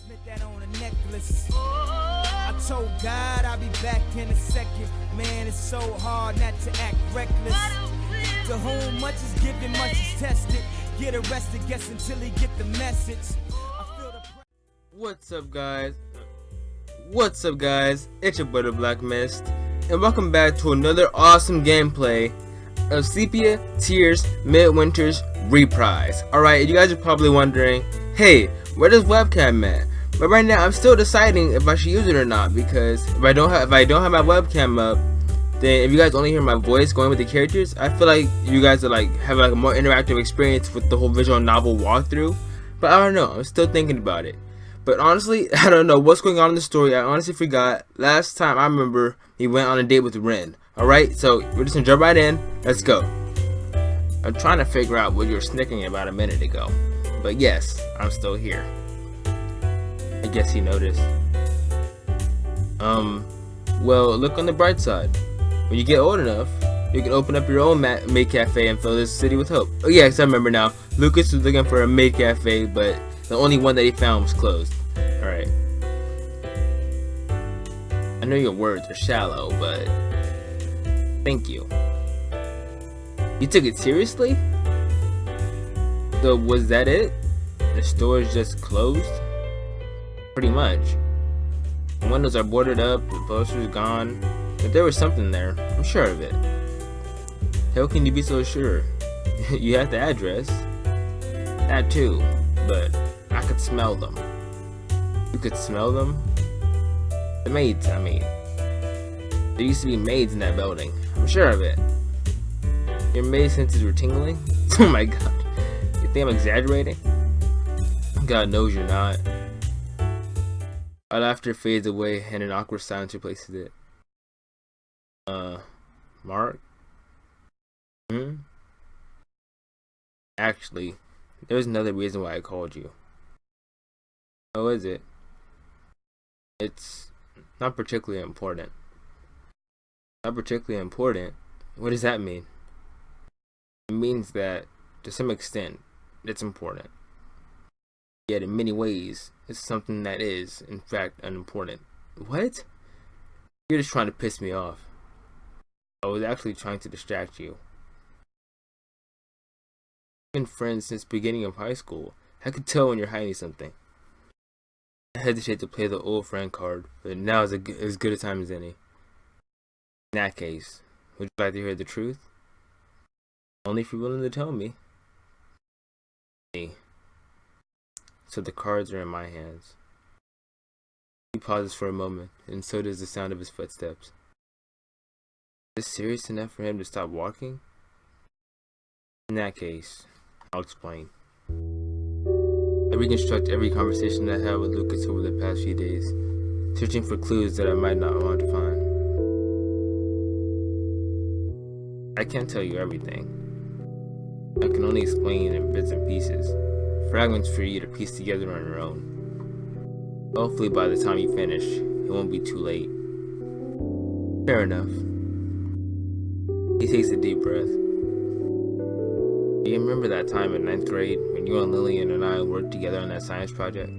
Transmit that on a necklace. I told God I'll be back in a second. Man, it's so hard not to act reckless. To whom much is given, much is tested. Get arrested, guess until he get the message. What's up, guys? What's up, guys? It's your brother Black Mist, and welcome back to another awesome gameplay of Sepia Tears Midwinter's Reprise. Alright, you guys are probably wondering, hey, where does webcam at? But right now I'm still deciding if I should use it or not, because if I don't have my webcam up, then if you guys only hear my voice going with the characters, I feel like you guys are have a more interactive experience with the whole visual novel walkthrough. But I don't know, I'm still thinking about it. But honestly, I don't know what's going on in the story. I honestly forgot. Last time I remember, he went on a date with Ren. Alright, so we're just gonna jump right in. Let's go. I'm trying to figure out what you were snickering about a minute ago. But yes, I'm still here. I guess he noticed. Well, look on the bright side. When you get old enough, you can open up your own maid cafe and fill this city with hope. Oh yeah, 'cause I remember now. Lucas was looking for a maid cafe, but the only one that he found was closed. Alright. I know your words are shallow, but thank you. You took it seriously? So was that it? The store is just closed? Pretty much. The windows are boarded up, the poster's gone. But there was something there, I'm sure of it. How can you be so sure? You have the address. That too, but I could smell them. You could smell them? The maids, I mean. There used to be maids in that building. I'm sure of it. Your maid senses were tingling? Oh my god. You think I'm exaggerating? God knows you're not. Our laughter fades away and an awkward silence replaces it. Mark? Actually, there's another reason why I called you. Oh, is it? It's not particularly important. Not particularly important? What does that mean? It means that, to some extent, it's important. Yet in many ways, it's something that is, in fact, unimportant. What? You're just trying to piss me off. I was actually trying to distract you. We've been friends since the beginning of high school. I could tell when you're hiding something. I hesitate to play the old friend card, but now is as good a time as any. In that case, would you like to hear the truth? Only if you're willing to tell me. So the cards are in my hands. He pauses for a moment, and so does the sound of his footsteps. Is this serious enough for him to stop walking? In that case, I'll explain. I reconstruct every conversation I had with Lucas over the past few days, searching for clues that I might not want to find. I can't tell you everything. I can only explain in bits and pieces, fragments for you to piece together on your own. Hopefully by the time you finish, it won't be too late. Fair enough. He takes a deep breath. Do you remember that time in 9th grade when you and Lillian and I worked together on that science project?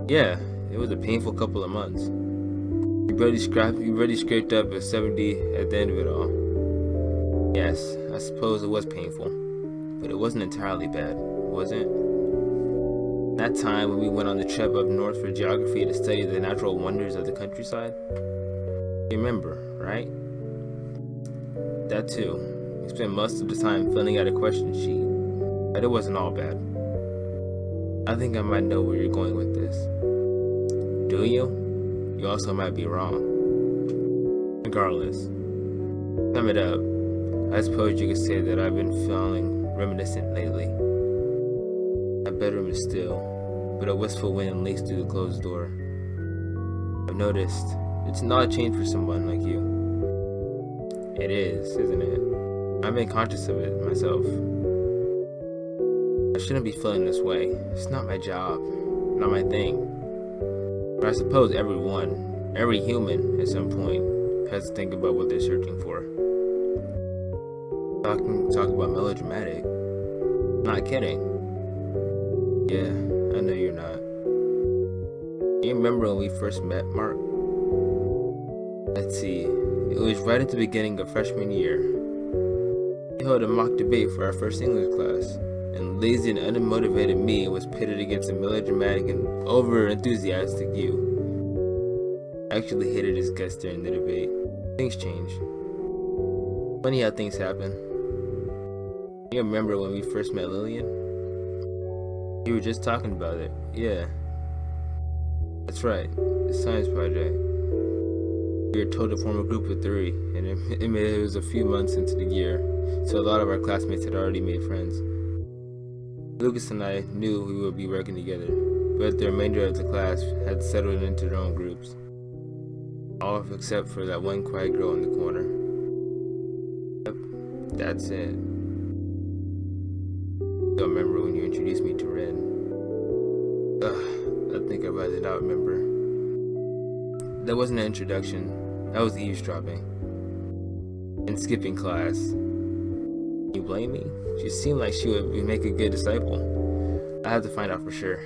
Yeah, it was a painful couple of months. You barely scraped up a 70 at the end of it all. Yes, I suppose it was painful, but it wasn't entirely bad, was it? That time when we went on the trip up north for geography to study the natural wonders of the countryside? You remember, right? That too. We spent most of the time filling out a question sheet, but it wasn't all bad. I think I might know where you're going with this. Do you? You also might be wrong. Regardless, sum it up. I suppose you could say that I've been feeling reminiscent lately. My bedroom is still, but a wistful wind leaks through the closed door. I've noticed it's an odd change for someone like you. It is, isn't it? I've been conscious of it myself. I shouldn't be feeling this way. It's not my job, not my thing. But I suppose every human at some point has to think about what they're searching for. Talk about melodramatic. Not kidding. Yeah, I know you're not. You remember when we first met, Mark? Let's see. It was right at the beginning of freshman year. We held a mock debate for our first English class, and lazy and unmotivated me was pitted against a melodramatic and over-enthusiastic you. I actually hated his guts during the debate. Things changed. Funny how things happen. You remember when we first met Lillian? You were just talking about it. Yeah. That's right. The science project. We were told to form a group of 3, and it was a few months into the year, so a lot of our classmates had already made friends. Lucas and I knew we would be working together, but the remainder of the class had settled into their own groups. All except for that one quiet girl in the corner. Yep, that's it. Don't remember when you introduced me to Ren. I think I'd rather not remember. That wasn't an introduction. That was eavesdropping. And skipping class. You blame me? She seemed like she would make a good disciple. I have to find out for sure.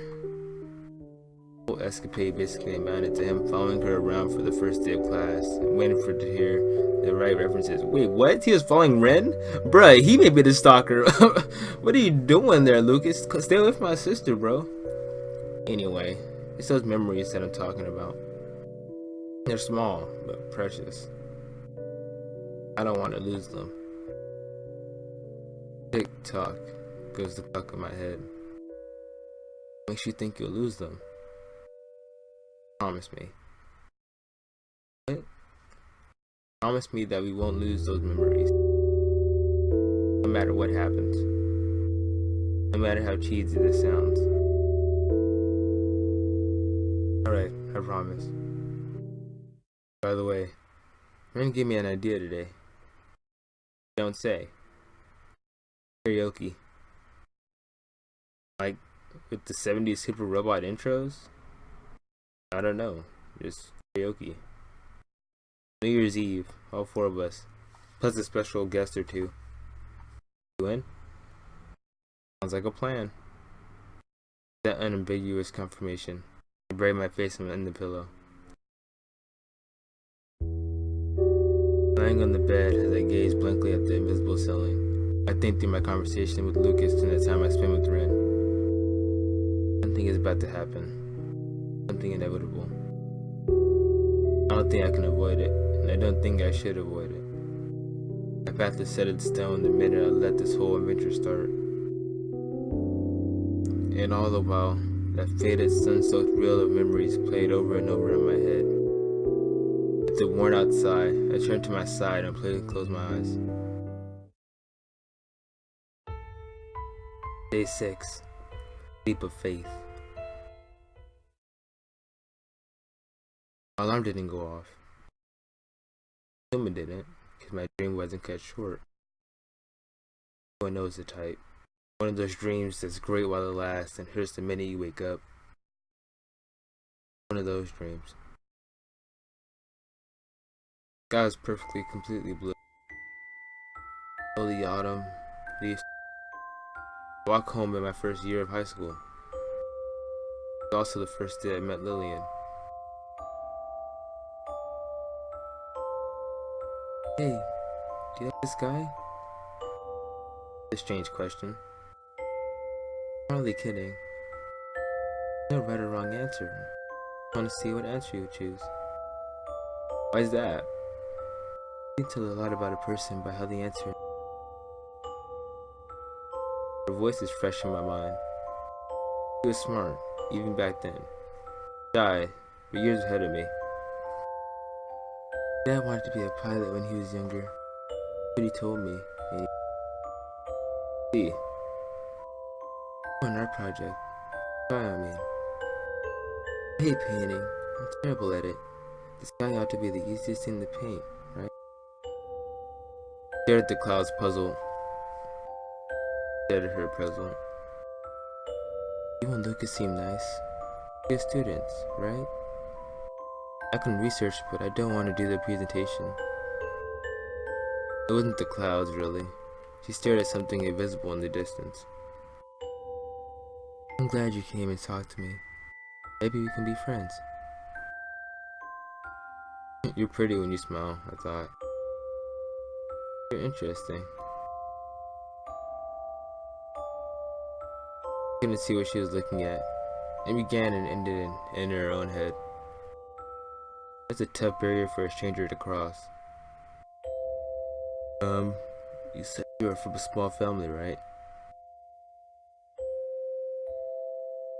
The whole escapade basically amounted to him following her around for the first day of class and waiting for her to hear the right references. Wait, what? He was following Ren? Bruh, he may be the stalker. What are you doing there, Lucas? Stay away from my sister, bro. Anyway, it's those memories that I'm talking about. They're small, but precious. I don't want to lose them. Tick tock goes the clock in my head. Makes you think you'll lose them. Promise me. What? Promise me that we won't lose those memories. No matter what happens. No matter how cheesy this sounds. Alright, I promise. By the way, Ren gave me an idea today. Don't say. Karaoke. Like with the 70s super robot intros? I don't know. Just karaoke. New Year's Eve, all 4 of us. Plus a special guest or 2. You in? Sounds like a plan. That unambiguous confirmation. I buried my face in the pillow. Lying on the bed as I gaze blankly at the invisible ceiling, I think through my conversation with Lucas and the time I spent with Ren. Something is about to happen. Something inevitable. I don't think I can avoid it, and I don't think I should avoid it. My path is set in stone the minute I let this whole adventure start. And all the while, that faded, sun-soaked reel of memories played over and over in my head. With a worn-out sigh, I turned to my side and played close my eyes. Day 6. Leap of faith. My alarm didn't go off. I assume it didn't, because my dream wasn't cut short. Everyone knows the type. One of those dreams that's great while it lasts and hurts the minute you wake up. One of those dreams. The sky was perfectly, completely blue. Early autumn, leaves. Walk home in my first year of high school. It was also the first day I met Lillian. Hey, do you like this guy? A strange question. I'm hardly kidding. No right or wrong answer. I want to see what answer you choose. Why is that? You can tell a lot about a person by how they answer. Her voice is fresh in my mind. She was smart, even back then. Shy, but years ahead of me. Dad wanted to be a pilot when he was younger. That's what he told me. And he... on our project. I mean. I hate painting. I'm terrible at it. The sky ought to be the easiest thing to paint, right? I stared at the clouds, puzzled. Stared at her, puzzled. You and Lucas seem nice. Good students, right? I can research, but I don't want to do the presentation. It wasn't the clouds, really. She stared at something invisible in the distance. I'm glad you came and talked to me. Maybe we can be friends. You're pretty when you smile, I thought. You're interesting. I couldn't see what she was looking at. It began and ended in her own head. That's a tough barrier for a stranger to cross. You said you were from a small family, right?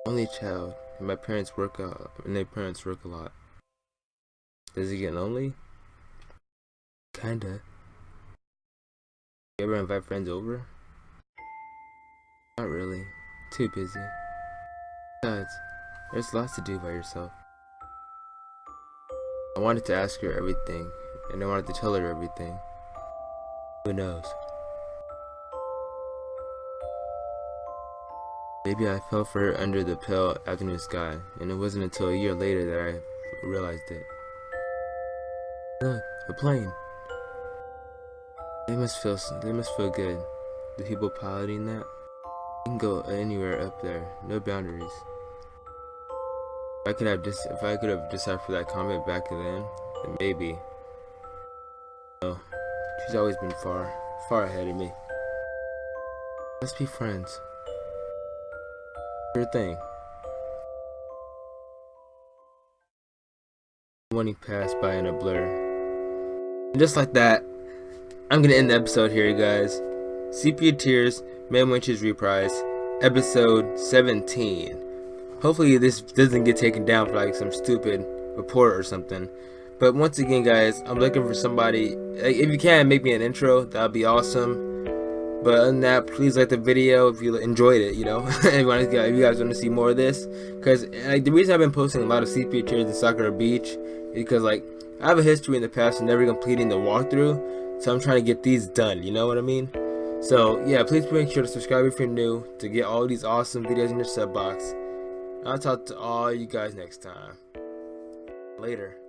Only child, and my parents work their parents work a lot. Does he get lonely? Kinda. You ever invite friends over? Not really. Too busy. Besides, there's lots to do by yourself. I wanted to ask her everything, and I wanted to tell her everything. Who knows? Maybe I fell for her under the pale afternoon sky, and it wasn't until a year later that I realized it. Look, a plane. They must feel good. The people piloting that, you can go anywhere up there, no boundaries. If I could have deciphered that comment back then maybe. No, she's always been far ahead of me. Let's be friends. Sure thing. Morning passed by in a blur. And just like that, I'm gonna end the episode here, guys. Sepia Tears, Midwinter's Reprise, episode 17. Hopefully this doesn't get taken down for like some stupid report or something. But once again, guys, I'm looking for somebody. If you can, make me an intro. That'd be awesome. But other than that, please like the video if you enjoyed it, you know. If you guys want to see more of this. Because like, the reason I've been posting a lot of Sepia Tears in Sakura Beach is because like I have a history in the past of never completing the walkthrough. So I'm trying to get these done, you know what I mean? So yeah, please make sure to subscribe if you're new to get all these awesome videos in your sub box. I'll talk to all you guys next time. Later.